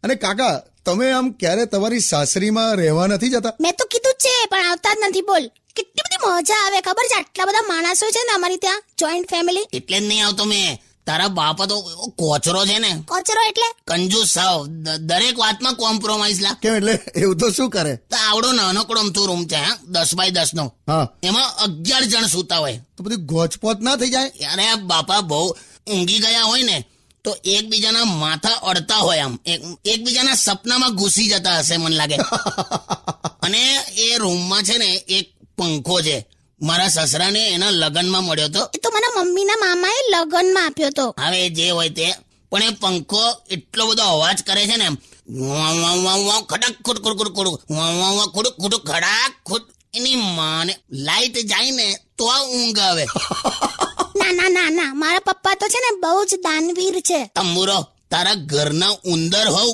અને કાકા તમે આમ ક્યારે તમારી સાસરીમાં રહેવા નથી જતા? મેં તો કીધું જ છે પણ આવતા જ નથી. બોલ, કેટલી બધી મજા આવે ખબર છે? આટલા બધા માણસો છે ને અમારી ત્યાં, જોઈન્ટ ફેમિલી. એટલે જ નહીં આવતો મેં. તારા બાપા તો એવો કોચરો છે ને, કચરો એટલે કંજૂસ સાવ, દરેક વાતમાં કોમ્પ્રોમાઇઝ લા. કેમ એટલે એવું તો શું કરે? તો આવડો નાનકડો અમથો રૂમ છે, 10x10 નો, હા, એમાં 11 જણ સૂતા હોય. તો બધી ગોચપોચ ના થઈ જાય? અરે બાપા બહુ ઊંઘી ગયા હોય ને તો એકબીજાના માથા અડતા હોય, આમ એકબીજાના સપનામાં ઘૂસી જતા હશે મને લાગે. અને એ રૂમમાં છે ને એક પંખો છે, મારા સસરાને એના લગ્નમાં મળ્યો હતો. એ તો મને મમ્મીના મામાએ લગ્નમાં આપ્યો તો. હવે જે હોય તે, પણ એ પંખો એટલો બધો અવાજ કરે છે ને, એમ વાવ વાવ વાવ વાવ, ખડક ખુડ ખુડ ખુડ ખુડ, વાવ વાવ વાવ, ખુડ ખુડ ખડાક ખુડ. એની માને લાઈટ જાય ને તો આ ઊંઘ આવે. ના ના ના ના, મારા પપ્પા તો છે ને બહુ જ દાનવીર છે. તંબુરો, તારા ઘરના ઉંદર હોવ